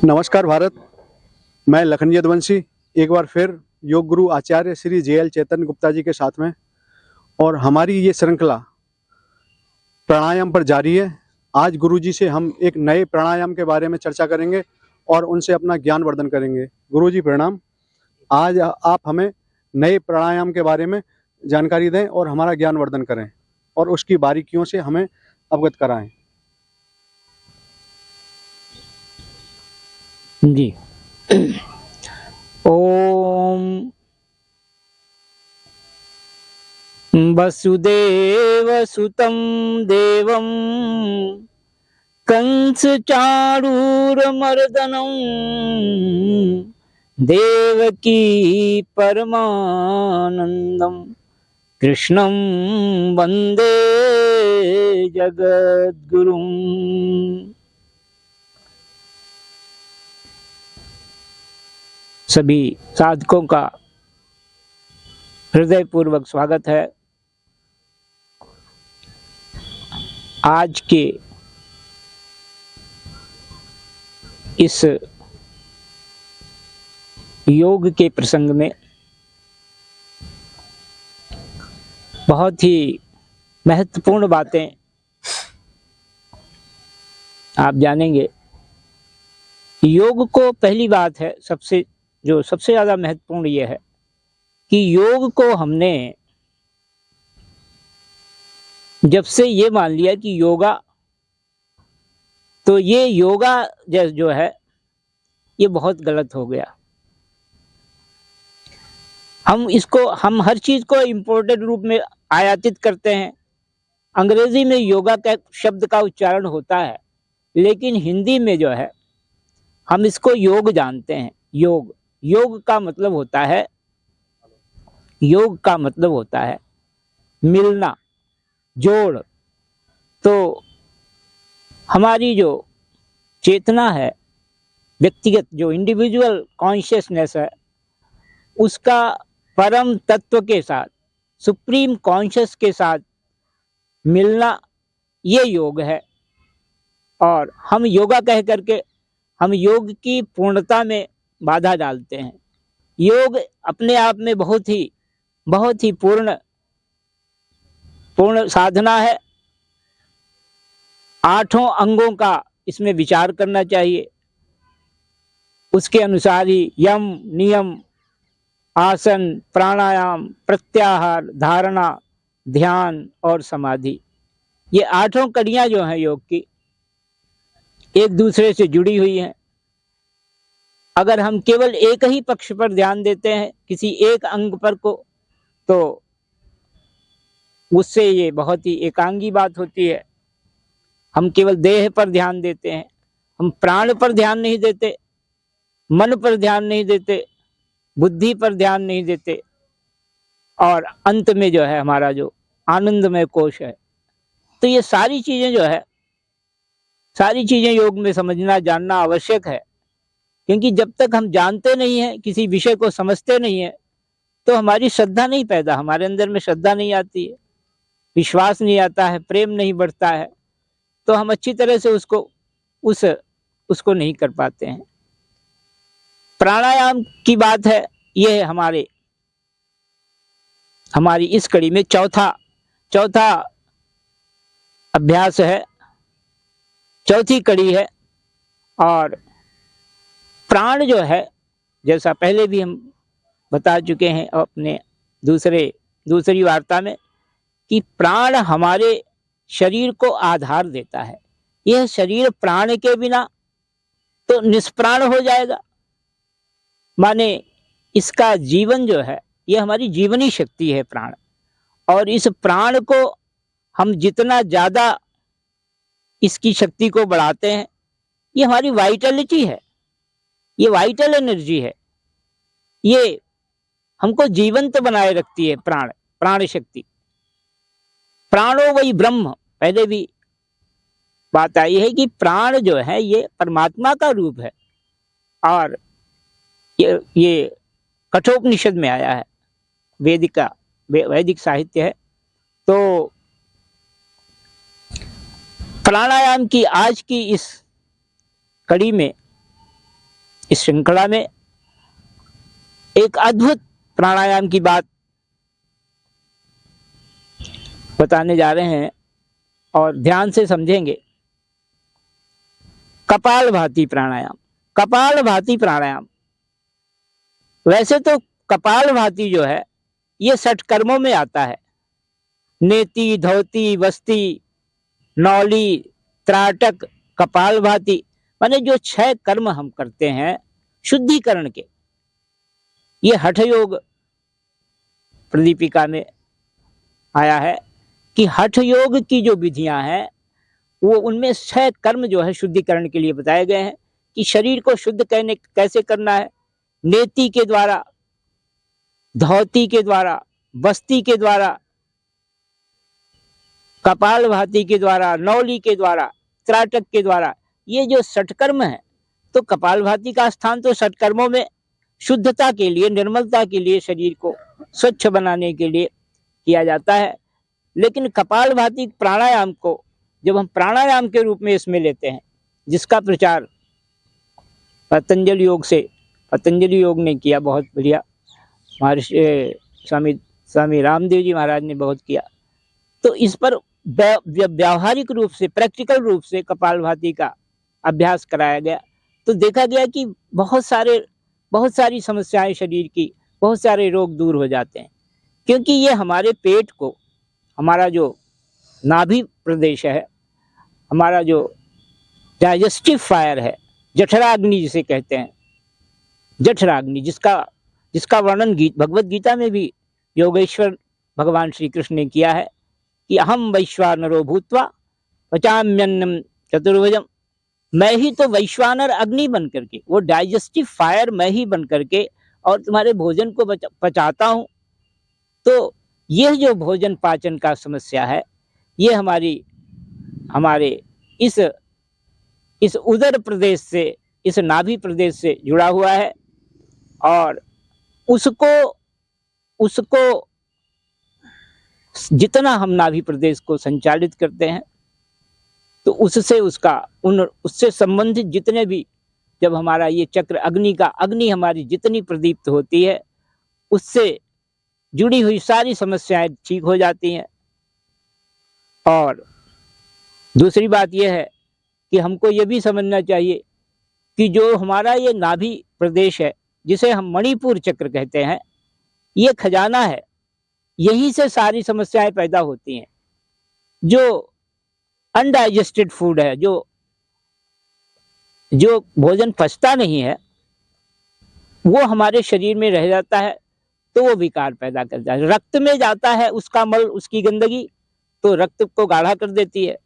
नमस्कार भारत। मैं लखन यदुवंशी एक बार फिर योग गुरु आचार्य श्री JL चैतन्य गुप्ता जी के साथ में, और हमारी ये श्रृंखला प्राणायाम पर जारी है। आज गुरु जी से हम एक नए प्राणायाम के बारे में चर्चा करेंगे और उनसे अपना ज्ञान वर्धन करेंगे। गुरु जी प्रणाम। आज आप हमें नए प्राणायाम के बारे में जानकारी दें और हमारा ज्ञान वर्धन करें और उसकी बारीकियों से हमें अवगत कराएं। जी। ओम वसुदेव सुतं देवं कंस चाणूरमर्दनं देवकी परमानंदं कृष्णं वंदे जगद्गुरुं। सभी साधकों का हृदयपूर्वक स्वागत है। आज के इस योग के प्रसंग में बहुत ही महत्वपूर्ण बातें आप जानेंगे। योग को पहली बात है, सबसे ज़्यादा महत्वपूर्ण यह है कि योग को हमने जब से ये मान लिया कि योगा, तो ये योगा जो है ये बहुत गलत हो गया। हम हर चीज़ को इम्पोर्टेड रूप में आयातित करते हैं। अंग्रेजी में योगा का शब्द का उच्चारण होता है, लेकिन हिंदी में जो है हम इसको योग जानते हैं। योग का मतलब होता है मिलना, जोड़। तो हमारी जो चेतना है, व्यक्तिगत जो इंडिविजुअल कॉन्शियसनेस है, उसका परम तत्व के साथ, सुप्रीम कॉन्शियस के साथ मिलना, ये योग है। और हम योगा कह करके हम योग की पूर्णता में बाधा डालते हैं। योग अपने आप में बहुत ही पूर्ण साधना है। 8 अंगों का इसमें विचार करना चाहिए। उसके अनुसार ही यम, नियम, आसन, प्राणायाम, प्रत्याहार, धारणा, ध्यान और समाधि, ये 8 कड़ियां जो हैं योग की, एक दूसरे से जुड़ी हुई हैं। अगर हम केवल एक ही पक्ष पर ध्यान देते हैं, किसी एक अंग पर को, तो उससे ये बहुत ही एकांगी बात होती है। हम केवल देह पर ध्यान देते हैं, हम प्राण पर ध्यान नहीं देते, मन पर ध्यान नहीं देते, बुद्धि पर ध्यान नहीं देते, और अंत में जो है हमारा जो आनंदमय कोश है। तो ये सारी चीजें योग में समझना, जानना आवश्यक है। क्योंकि जब तक हम जानते नहीं हैं, किसी विषय को समझते नहीं है, तो हमारी श्रद्धा नहीं पैदा, हमारे अंदर में श्रद्धा नहीं आती है, विश्वास नहीं आता है, प्रेम नहीं बढ़ता है, तो हम अच्छी तरह से उसको नहीं कर पाते हैं। प्राणायाम की बात है, यह हमारी इस कड़ी में चौथा अभ्यास है, चौथी कड़ी है। और प्राण जो है, जैसा पहले भी हम बता चुके हैं अपने दूसरी वार्ता में, कि प्राण हमारे शरीर को आधार देता है। यह शरीर प्राण के बिना तो निष्प्राण हो जाएगा। माने इसका जीवन जो है, यह हमारी जीवनी शक्ति है प्राण। और इस प्राण को हम जितना ज्यादा इसकी शक्ति को बढ़ाते हैं, ये हमारी वाइटलिटी है, ये वाइटल एनर्जी है, ये हमको जीवंत बनाए रखती है। प्राण शक्ति, प्राणो वही ब्रह्म, पहले भी बात आई है कि प्राण जो है ये परमात्मा का रूप है। और ये कठोपनिषद में आया है, वैदिक साहित्य है। तो प्राणायाम की आज की इस कड़ी में इस श्रृंखला में एक अद्भुत प्राणायाम की बात बताने जा रहे हैं और ध्यान से समझेंगे। कपालभाति प्राणायाम। कपालभाति प्राणायाम, वैसे तो कपालभाति जो है ये 6 कर्मों में आता है। नेति, धौति, वस्ति, नौली, त्राटक, कपालभाति, माने जो 6 कर्म हम करते हैं शुद्धिकरण के, ये हठ योग प्रदीपिका में आया है कि हठ योग की जो विधियां हैं वो उनमें 6 कर्म जो है शुद्धिकरण के लिए बताए गए हैं कि शरीर को शुद्ध कैसे करना है। नेति के द्वारा, धौति के द्वारा, वस्ति के द्वारा, कपालभाति के द्वारा, नौली के द्वारा, त्राटक के द्वारा, ये जो 6 कर्म है, तो कपालभाति का स्थान तो 6 कर्मों में शुद्धता के लिए, निर्मलता के लिए, शरीर को स्वच्छ बनाने के लिए किया जाता है। लेकिन कपालभाति प्राणायाम को जब हम प्राणायाम के रूप में इसमें लेते हैं, जिसका प्रचार पतंजलि योग ने किया, बहुत बढ़िया, महर्षि स्वामी रामदेव जी महाराज ने बहुत किया, तो इस पर व्यावहारिक रूप से, प्रैक्टिकल रूप से कपालभाति का अभ्यास कराया गया, तो देखा गया कि बहुत सारी समस्याएं शरीर की, बहुत सारे रोग दूर हो जाते हैं। क्योंकि ये हमारे पेट को, हमारा जो नाभि प्रदेश है, हमारा जो डाइजेस्टिव फायर है, जठराग्नि जिसे कहते हैं, जठराग्नि, जिसका वर्णन भगवत गीता में भी योगेश्वर भगवान श्री कृष्ण ने किया है कि अहम वैश्वानरो भूत्वा पचाम्यन्नम चतुर्भुजम, मैं ही तो वैश्वानर अग्नि बन करके, वो डाइजेस्टिव फायर मैं ही बन करके और तुम्हारे भोजन को पचाता हूँ। तो यह जो भोजन पाचन का समस्या है, ये हमारे इस उदर प्रदेश से, इस नाभि प्रदेश से जुड़ा हुआ है, और उसको जितना हम नाभि प्रदेश को संचालित करते हैं, तो उससे संबंधित जितने भी, जब हमारा ये चक्र अग्नि हमारी जितनी प्रदीप्त होती है, उससे जुड़ी हुई सारी समस्याएं ठीक हो जाती हैं। और दूसरी बात यह है कि हमको ये भी समझना चाहिए कि जो हमारा ये नाभि प्रदेश है, जिसे हम मणिपुर चक्र कहते हैं, ये खजाना है, यहीं से सारी समस्याएं पैदा होती हैं। जो अनडाइजेस्टेड फूड है, जो भोजन पचता नहीं है, वो हमारे शरीर में रह जाता है, तो वो विकार पैदा करता है। रक्त में जाता है उसका मल, उसकी गंदगी, तो रक्त को गाढ़ा कर देती है,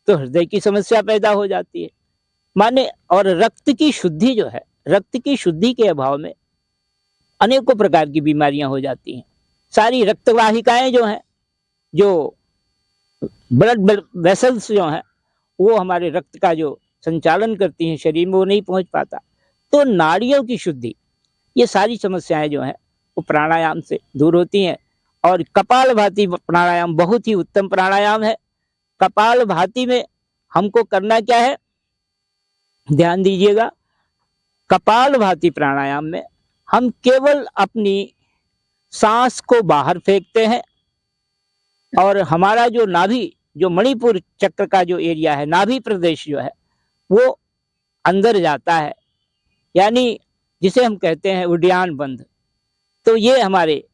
तो हृदय की समस्या पैदा हो जाती है। माने, और रक्त की शुद्धि जो है, रक्त की शुद्धि के अभाव में अनेकों प्रकार की बीमारियां हो जाती हैं। सारी रक्तवाहिकाएं जो हैं, जो ब्लड वेसल्स जो हैं, वो हमारे रक्त का जो संचालन करती हैं शरीर में, वो नहीं पहुंच पाता। तो नाड़ियों की शुद्धि, ये सारी समस्याएं जो हैं वो प्राणायाम से दूर होती हैं। और कपालभाति प्राणायाम बहुत ही उत्तम प्राणायाम है। कपालभाति में हमको करना क्या है, ध्यान दीजिएगा। कपालभाति प्राणायाम में हम केवल अपनी सांस को बाहर फेंकते हैं, और हमारा जो नाभि, जो मणिपुर चक्र का जो एरिया है, नाभि प्रदेश जो है, वो अंदर जाता है, यानी जिसे हम कहते हैं उड्डयन बंध। तो ये हमारे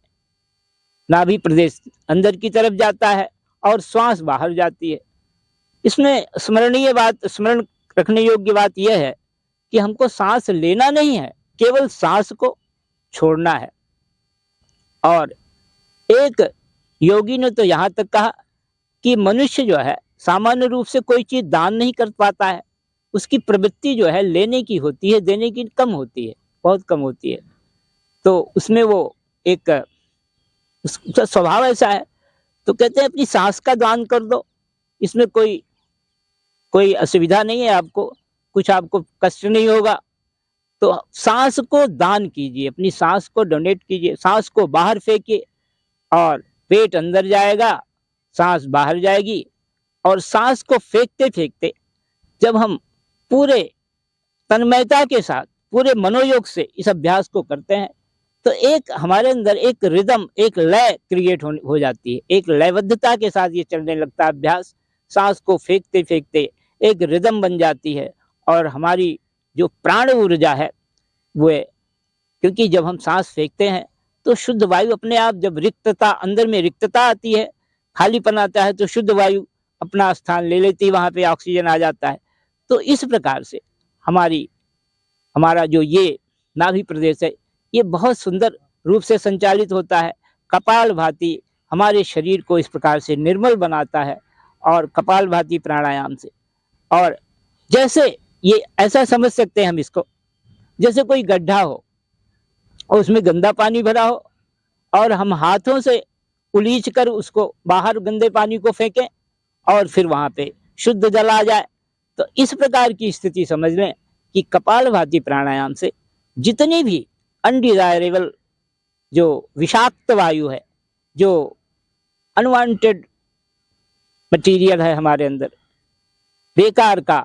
नाभि प्रदेश अंदर की तरफ जाता है और श्वास बाहर जाती है। इसमें स्मरण रखने योग्य बात यह है कि हमको सांस लेना नहीं है, केवल सांस को छोड़ना है। और एक योगी ने तो यहाँ तक कहा कि मनुष्य जो है सामान्य रूप से कोई चीज दान नहीं कर पाता है, उसकी प्रवृत्ति जो है लेने की होती है, देने की कम होती है, बहुत कम होती है। तो उसमें वो एक उसका स्वभाव ऐसा है, तो कहते हैं अपनी सांस का दान कर दो, इसमें कोई असुविधा नहीं है, आपको कष्ट नहीं होगा। तो सांस को दान कीजिए, अपनी सांस को डोनेट कीजिए, सांस को बाहर फेंकिए और पेट अंदर जाएगा, सांस बाहर जाएगी। और सांस को फेंकते फेंकते जब हम पूरे तन्मयता के साथ पूरे मनोयोग से इस अभ्यास को करते हैं तो एक हमारे अंदर एक रिदम, एक लय क्रिएट हो जाती है। एक लयबद्धता के साथ ये चलने लगता है अभ्यास। सांस को फेंकते फेंकते एक रिदम बन जाती है और हमारी जो प्राण ऊर्जा है वो, क्योंकि जब हम सांस फेंकते हैं तो शुद्ध वायु अपने आप, जब रिक्तता, अंदर में रिक्तता आती है, खालीपन आता है, तो शुद्ध वायु अपना स्थान ले लेती है, वहां पे ऑक्सीजन आ जाता है। तो इस प्रकार से हमारा जो ये नाभि प्रदेश है ये बहुत सुंदर रूप से संचालित होता है। कपाल भाती हमारे शरीर को इस प्रकार से निर्मल बनाता है और कपाल भाती प्राणायाम से। और जैसे ये ऐसा समझ सकते हैं हम इसको, जैसे कोई गड्ढा हो और उसमें गंदा पानी भरा हो और हम हाथों से उलीच कर उसको बाहर गंदे पानी को फेंकें और फिर वहां पे शुद्ध जल आ जाए। तो इस प्रकार की स्थिति समझ लें कि कपालभाति प्राणायाम से जितनी भी अनडिजायरेबल, जो विषाक्त वायु है, जो अनवांटेड मटीरियल है हमारे अंदर, बेकार का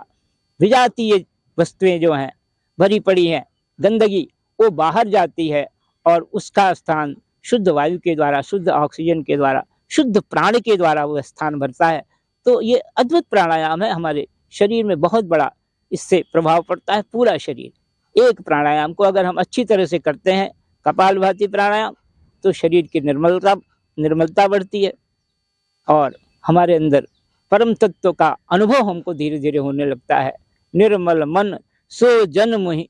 विजातीय वस्तुएं जो हैं भरी पड़ी हैं, गंदगी, वो बाहर जाती है और उसका स्थान शुद्ध वायु के द्वारा, शुद्ध ऑक्सीजन के द्वारा, शुद्ध प्राण के द्वारा वो स्थान भरता है। तो ये अद्भुत प्राणायाम है। हमारे शरीर में बहुत बड़ा इससे प्रभाव पड़ता है, पूरा शरीर। एक प्राणायाम को अगर हम अच्छी तरह से करते हैं, कपालभाति प्राणायाम, तो शरीर की निर्मलता बढ़ती है और हमारे अंदर परम तत्व का अनुभव हमको धीरे धीरे होने लगता है। निर्मल मन सो जन मोहि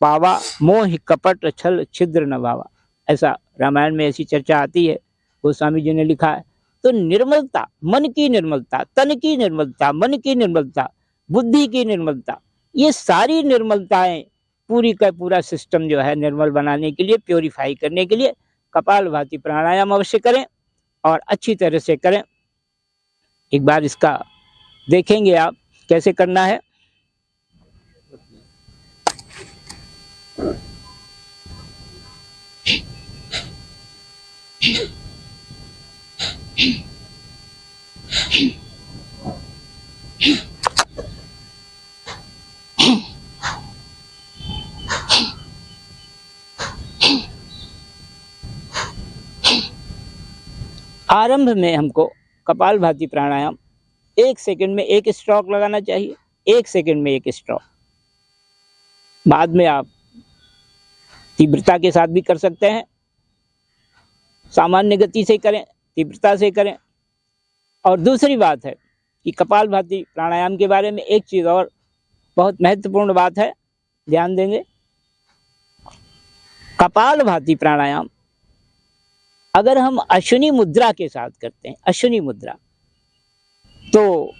पावा, मोह कपट छल छिद्र न भावा। ऐसा रामायण में ऐसी चर्चा आती है, गोस्वामी जी ने लिखा है। तो निर्मलता, मन की निर्मलता, तन की निर्मलता, मन की निर्मलता, बुद्धि की निर्मलता, ये सारी निर्मलताएं पूरी का पूरा सिस्टम जो है निर्मल बनाने के लिए, प्योरीफाई करने के लिए कपालभाति प्राणायाम अवश्य करें और अच्छी तरह से करें। एक बार इसका देखेंगे आप कैसे करना है। आरंभ में हमको कपालभाति प्राणायाम 1 सेकंड में 1 स्ट्रोक लगाना चाहिए, 1 सेकंड में 1 स्ट्रोक। बाद में आप तीव्रता के साथ भी कर सकते हैं, सामान्य गति से करें, तीव्रता से करें। और दूसरी बात है कि कपालभाति प्राणायाम के बारे में एक चीज़ और बहुत महत्वपूर्ण बात है, ध्यान देंगे। कपालभाति प्राणायाम अगर हम अश्विनी मुद्रा के साथ करते हैं, अश्विनी मुद्रा, तो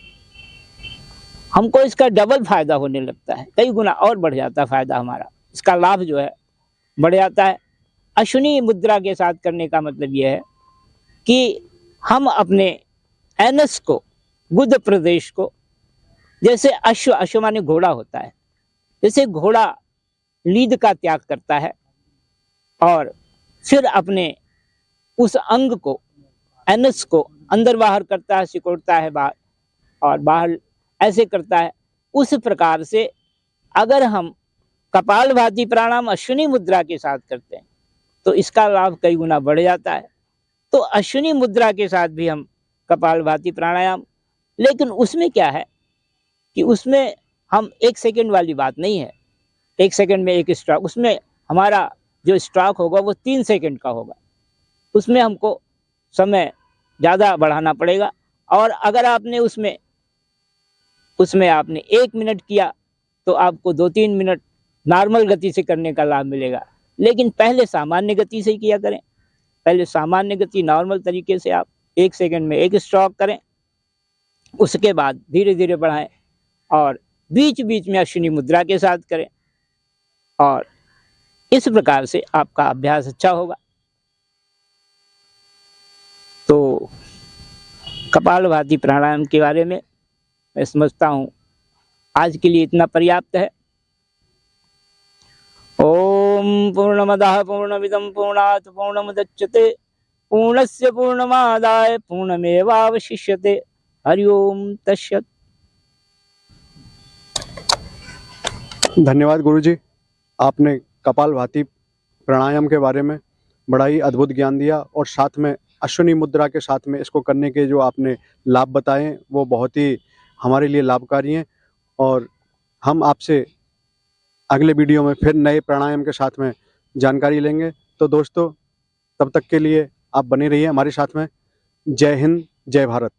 हमको इसका डबल फायदा होने लगता है, कई गुना और बढ़ जाता है फायदा हमारा, इसका लाभ जो है बढ़ जाता है। अश्विनी मुद्रा के साथ करने का मतलब यह है कि हम अपने एनस को, गुद प्रदेश को, जैसे अश्व माने घोड़ा होता है, जैसे घोड़ा लीद का त्याग करता है और फिर अपने उस अंग को, एनस को अंदर बाहर करता है, सिकोड़ता है बाहर और बाहर ऐसे करता है, उस प्रकार से अगर हम कपालभाति प्राणायाम अश्विनी मुद्रा के साथ करते हैं तो इसका लाभ कई गुना बढ़ जाता है। तो अश्विनी मुद्रा के साथ भी हम कपालभाति प्राणायाम, लेकिन उसमें क्या है कि उसमें हम 1 सेकंड वाली बात नहीं है, 1 सेकंड में 1 स्ट्रोक, उसमें हमारा जो स्ट्रोक होगा वो 3 सेकंड का होगा, उसमें हमको समय ज़्यादा बढ़ाना पड़ेगा। और अगर आपने उसमें आपने 1 मिनट किया तो आपको 2-3 मिनट नॉर्मल गति से करने का लाभ मिलेगा, लेकिन पहले सामान्य गति से किया करें। पहले सामान्य गति, नॉर्मल तरीके से आप 1 सेकंड में 1 स्ट्रोक करें, उसके बाद धीरे धीरे बढ़ाएं और बीच बीच में अश्विनी मुद्रा के साथ करें और इस प्रकार से आपका अभ्यास अच्छा होगा। तो कपालभाति प्राणायाम के बारे में मैं समझता हूँ आज के लिए इतना पर्याप्त है। ओम पूर्णमदः पूर्णमिदं पूर्णात् पूर्णमुदच्यते पूर्णस्य पूर्णमादाय पूर्णमेवावशिष्यते। हरि ओम तत्सत्। धन्यवाद गुरुजी। आपने कपालभाति प्राणायाम के बारे में बड़ा ही अद्भुत ज्ञान दिया, और साथ में अश्विनी मुद्रा के साथ में इसको करने के जो आपने लाभ बताए वो बहुत ही हमारे लिए लाभकारी हैं। और हम आपसे अगले वीडियो में फिर नए प्राणायाम के साथ में जानकारी लेंगे। तो दोस्तों, तब तक के लिए आप बने रहिए हमारे साथ में। जय हिंद, जय भारत।